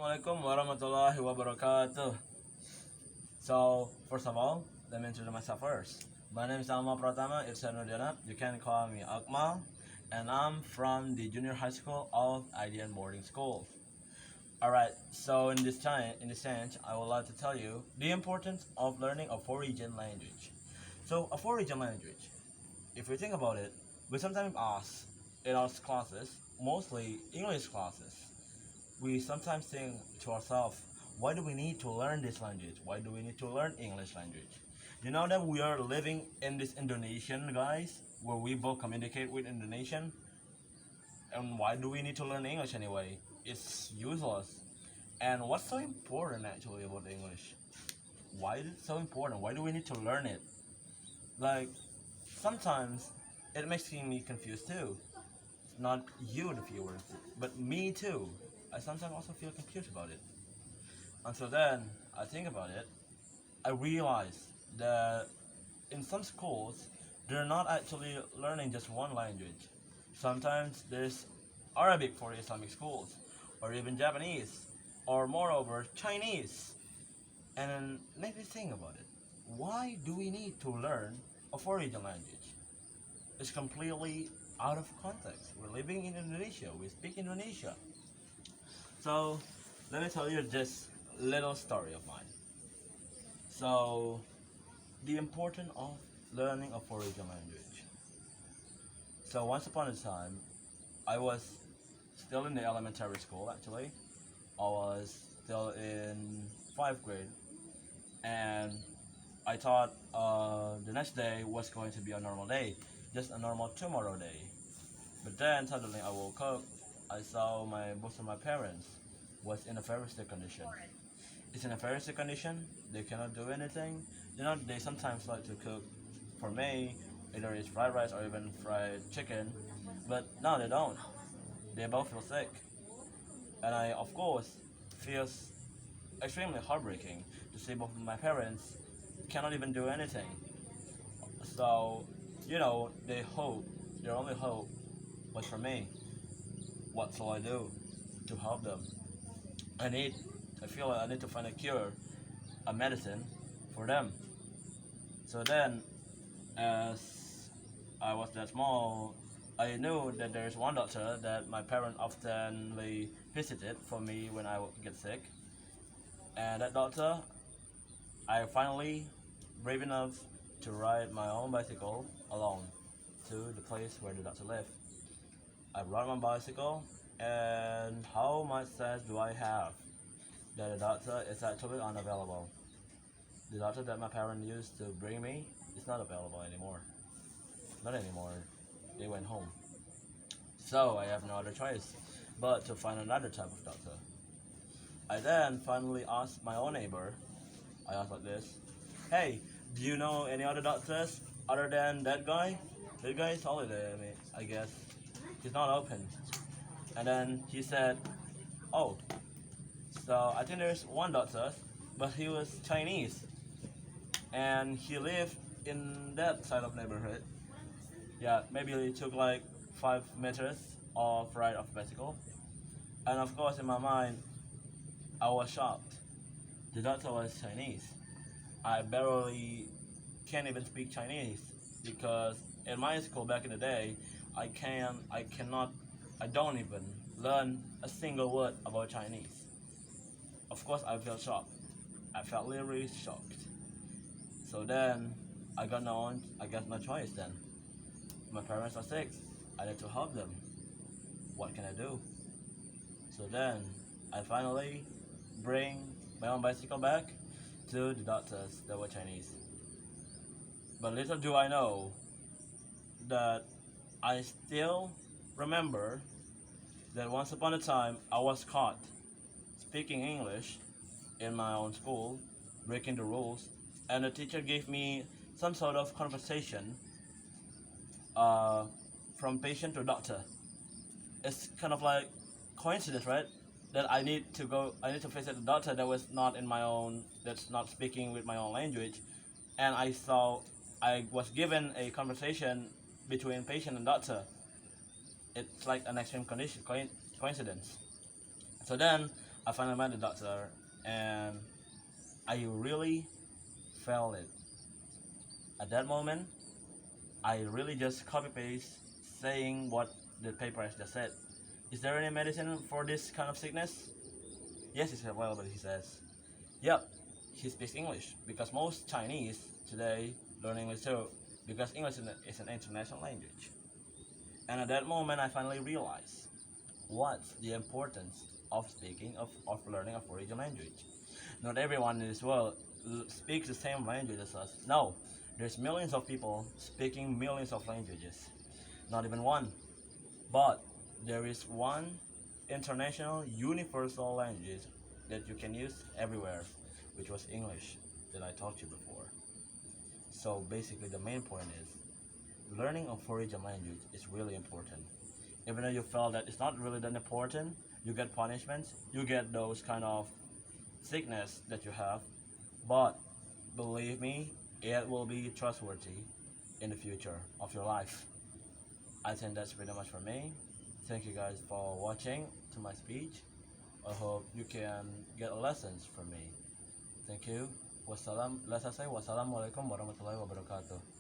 Assalamualaikum warahmatullahi wabarakatuh. So, first of all, let me introduce myself first. My name is Akmal Pratama. You can call me Akmal, and I'm from the junior high school of Indian boarding school. Alright, so in this sense, I would like to tell you the importance of learning a foreign language. So, a foreign language, if we think about it, we sometimes ask in our classes, mostly English classes, we sometimes think to ourselves, why do we need to learn this language? Why do we need to learn English language? You know that we are living in this Indonesian, guys, where we both communicate with Indonesian. And why do we need to learn English anyway? It's useless. And what's so important actually about English? Why is it so important? Why do we need to learn it? Like, sometimes it makes me confused too. Not you, the viewers, but me too. I sometimes also feel confused about it. Until then, I think about it. I realize that in some schools, they're not actually learning just one language. Sometimes there's Arabic for Islamic schools, or even Japanese, or moreover, Chinese. And then make me think about it. Why do we need to learn a foreign language? It's completely out of context. We're living in Indonesia. We speak Indonesia. So let me tell you this little story of mine. So the importance of learning a foreign language. So once upon a time, I was still in the elementary school actually. I was still in 5th grade, and I thought the next day was going to be a normal day, just a normal tomorrow day. But then suddenly I woke up, I saw both of my parents was in a very sick condition. It's in a very sick condition, they cannot do anything. You know, they sometimes like to cook for me, either it's fried rice or even fried chicken, but no, they don't. They both feel sick. And I, of course, feels extremely heartbreaking to see both of my parents cannot even do anything. So, their only hope was for me. What shall I do to help them? I need, I feel like I need to find a cure, a medicine for them. So then, as I was that small, I knew that there is one doctor that my parents oftenly visited for me when I would get sick. And that doctor, I finally brave enough to ride my own bicycle alone to the place where the doctor lived. I rode my bicycle, and how much sense do I have that the doctor is actually unavailable? The doctor that my parents used to bring me is not available anymore. Not anymore. They went home. So I have no other choice but to find another type of doctor. I then finally asked my own neighbor. I asked like this, "Hey, do you know any other doctors other than that guy? That guy is holiday, I guess. He's not open." And then he said, "Oh, so I think there's one doctor, but he was Chinese. And he lived in that side of neighborhood. Yeah, maybe it took like 5 meters of ride of bicycle." And of course in my mind, I was shocked. The doctor was Chinese. I barely can't even speak Chinese because in my school back in the day, I don't even learn a single word about Chinese. Of course, I felt shocked. I felt literally shocked. So then, I got no choice then. My parents are sick. I need to help them. What can I do? So then, I finally bring my own bicycle back to the doctors that were Chinese. But little do I know that I still remember that once upon a time I was caught speaking English in my own school, breaking the rules, and the teacher gave me some sort of conversation uh, from patient to doctor. It's kind of like coincidence, right? That I need to visit the doctor that was not in my own, that's not speaking with my own language, and I was given a conversation between patient and doctor. It's like an extreme coincidence. So then I finally met the doctor, and I really felt it. At that moment, I really just copy paste saying what the paper has just said. Is there any medicine for this kind of sickness? Yes, it's available, he says. Yep, he speaks English because most Chinese today learn English too because English is an international language. And at that moment, I finally realized what's the importance of of learning a foreign language. Not everyone in this world speaks the same language as us. No, there's millions of people speaking millions of languages. Not even one. But there is one international universal language that you can use everywhere, which was English that I taught you before. So basically the main point is learning a foreign language is really important. Even though you feel that it's not really that important, you get punishments, you get those kind of sickness that you have, but believe me, it will be trustworthy in the future of your life. I think that's pretty much for me. Thank you guys for watching to my speech. I hope you can get lessons from me. Thank you. Wassalam. Let's say wassalamualaikum warahmatullahi wabarakatuh.